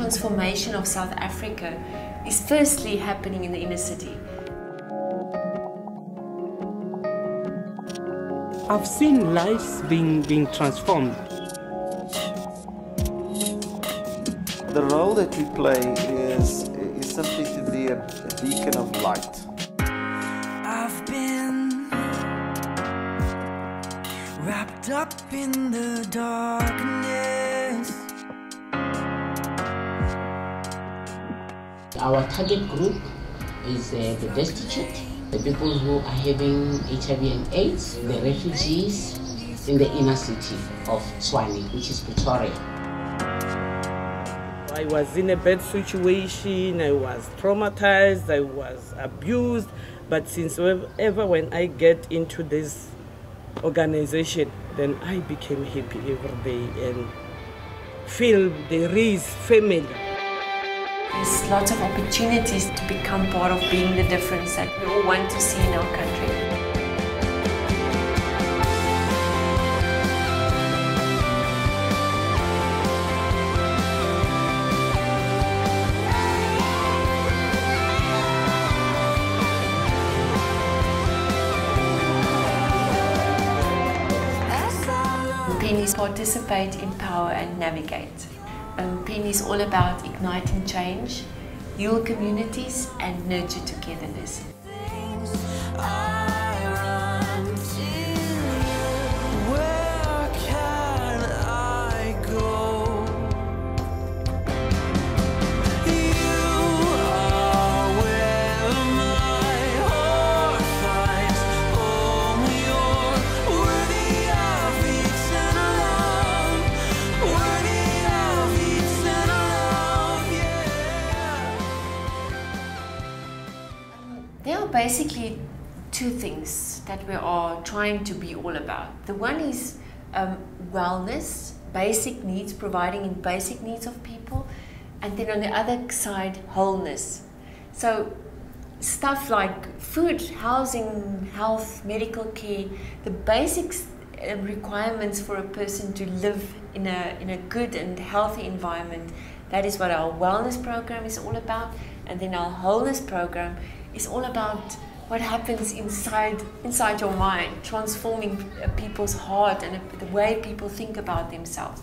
transformation of South Africa is firstly happening in the inner city. I've seen lives being transformed. The role that we play is simply to be a beacon of light. I've been wrapped up in the darkness. Our target group is the destitute, the people who are having HIV and AIDS, the refugees in the inner city of Tshwane, which is Pretoria. I was in a bad situation, I was traumatized, I was abused, but since ever when I get into this organization, then I became happy every day and feel there is family. There's lots of opportunities to become part of being the difference that we all want to see in our country. Pennies participate, empower and navigate. PEN is all about igniting change, heal communities and nurture togetherness. There are basically two things that we are trying to be all about. The one is wellness, basic needs, providing in basic needs of people, and then on the other side, wholeness. So stuff like food, housing, health, medical care, the basic requirements for a person to live in a good and healthy environment. That is what our wellness program is all about. And then our wholeness program is all about what happens inside your mind, transforming people's heart and the way people think about themselves.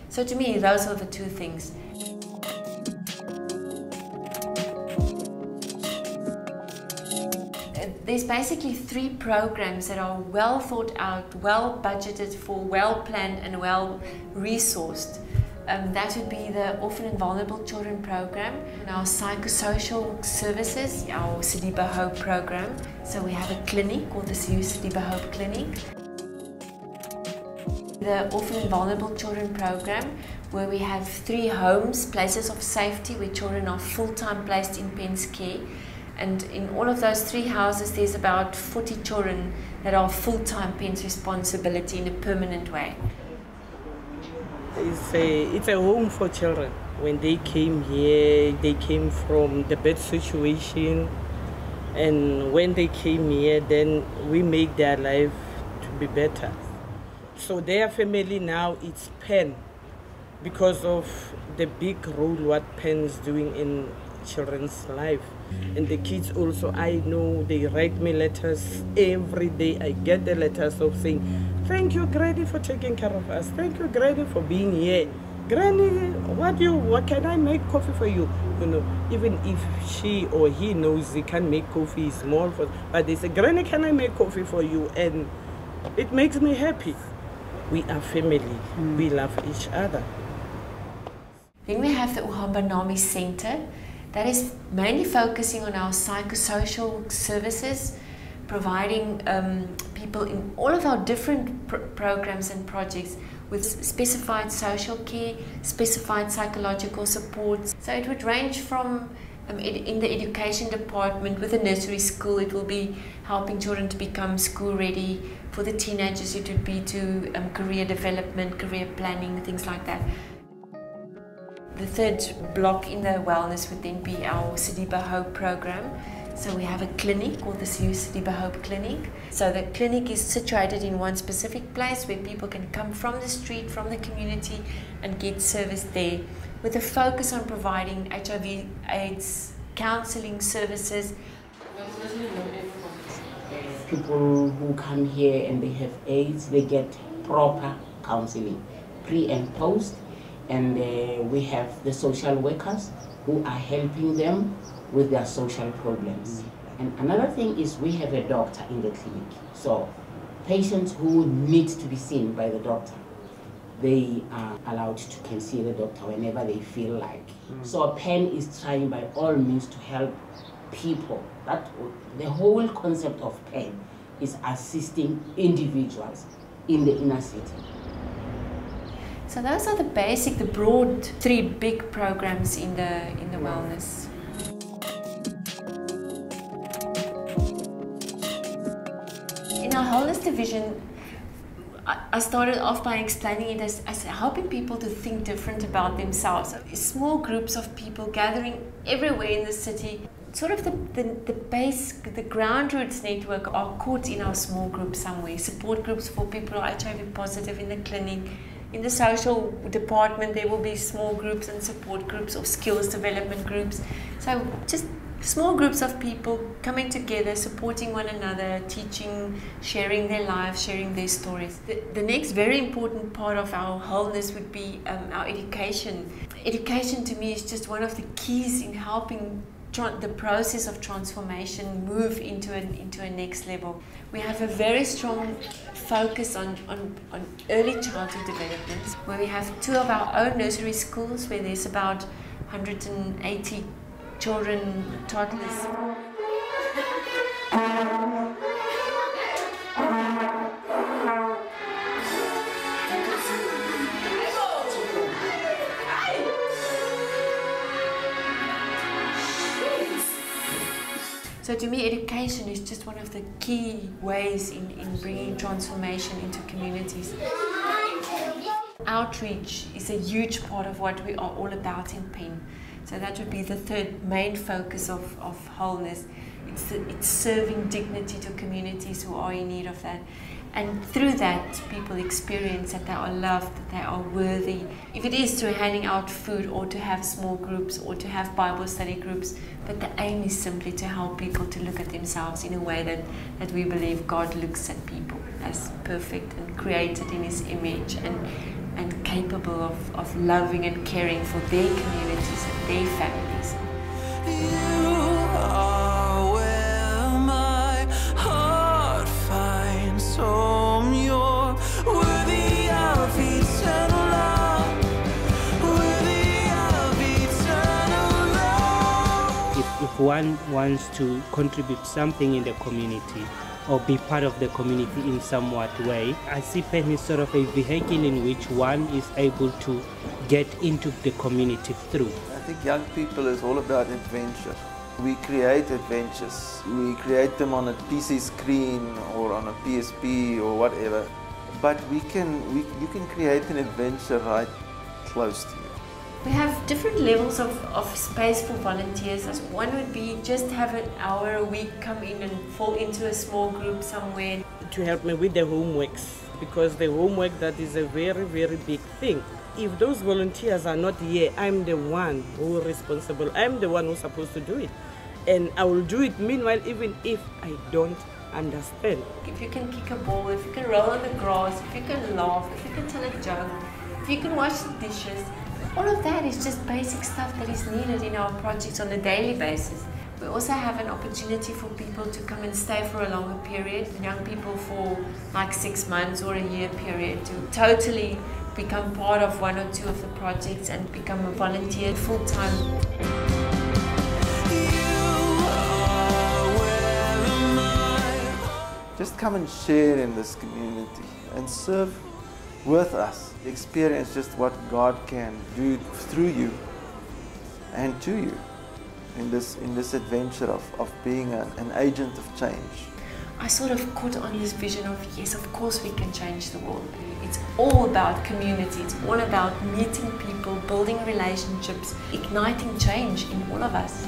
So to me, those are the two things. There's basically 3 programs that are well thought out, well budgeted for, well planned and well resourced. That would be the Orphan and Vulnerable Children program, and our psychosocial services, our Sediba Hope program. So we have a clinic called the Sediba Hope Clinic. The Orphan and Vulnerable Children program, where we have 3 homes, places of safety, where children are full-time placed in PEN's care. And in all of those 3 houses, there's about 40 children that are full-time PEN's responsibility in a permanent way. It's a home for children. When they came here, they came from the bad situation, and when they came here, then we make their life to be better. So their family now, it's PEN, because of the big role what PEN is doing in children's life. And the kids also, I know they write me letters every day. I get the letters of saying, thank you, Granny, for taking care of us. Thank you, Granny, for being here. Granny, what can I make coffee for you? You know, even if she or he knows he can make coffee small, but they say, Granny, can I make coffee for you? And it makes me happy. We are family. We love each other. Then we have the Uhamba Nami Center. That is mainly focusing on our psychosocial services, providing people in all of our different programs and projects with specified social care, specified psychological support. So it would range from in the education department with the nursery school, it will be helping children to become school ready. For the teenagers, it would be to career development, career planning, things like that. The third block in the wellness would then be our Sediba Hope program. So we have a clinic called the Sediba Hope Clinic. So the clinic is situated in one specific place where people can come from the street, from the community, and get service there with a focus on providing HIV/AIDS counseling services. People who come here and they have AIDS, they get proper counseling, pre and post, and we have the social workers who are helping them with their social problems. And another thing is we have a doctor in the clinic. So patients who need to be seen by the doctor, they are allowed to can see the doctor whenever they feel like. So PEN is trying by all means to help people. That the whole concept of PEN is assisting individuals in the inner city. So those are the broad 3 big programs in the wellness. In our wholeness division, I started off by explaining it as helping people to think different about themselves. Small groups of people gathering everywhere in the city. Sort of the ground roots network are caught in our small groups somewhere. Support groups for people who are HIV positive in the clinic. In the social department, there will be small groups and support groups or skills development groups. So just small groups of people coming together, supporting one another, teaching, sharing their lives, sharing their stories. The next very important part of our wholeness would be our education. Education to me is just one of the keys in helping the process of transformation move into a next level. We have a very strong focus on early childhood development, where we have 2 of our own nursery schools where there's about 180 children, toddlers. So to me, education is just one of the key ways in bringing transformation into communities. Outreach is a huge part of what we are all about in PEN. So that would be the 3rd main focus of wholeness. It's serving dignity to communities who are in need of that. And through that, people experience that they are loved, that they are worthy. If it is through handing out food or to have small groups or to have Bible study groups, but the aim is simply to help people to look at themselves in a way that we believe God looks at people as perfect and created in His image and capable of loving and caring for their communities and their families. You are where my heart finds home. You're worthy of eternal love, worthy of eternal love. If one wants to contribute something in the community or be part of the community in somewhat way, I see PEN is sort of a vehicle in which one is able to get into the community through. I think young people is all about adventure. We create adventures. We create them on a PC screen or on a PSP or whatever. But you can create an adventure right close to you. We have different levels of space for volunteers. One would be just have an hour a week come in and fall into a small group somewhere. To help me with the homeworks, because the homework, that is a very, very big thing. If those volunteers are not here, I'm the one who is responsible. I'm the one who's supposed to do it. And I will do it meanwhile, even if I don't understand. If you can kick a ball, if you can roll on the grass, if you can laugh, if you can tell a joke, if you can wash the dishes, all of that is just basic stuff that is needed in our projects on a daily basis. We also have an opportunity for people to come and stay for a longer period, young people for like 6 months or a year period, to totally become part of 1 or 2 of the projects and become a volunteer full-time. Just come and share in this community and serve with us. Experience just what God can do through you and to you in this adventure of being an agent of change. I sort of caught on this vision of, yes, of course we can change the world. It's all about community. It's all about meeting people, building relationships, igniting change in all of us.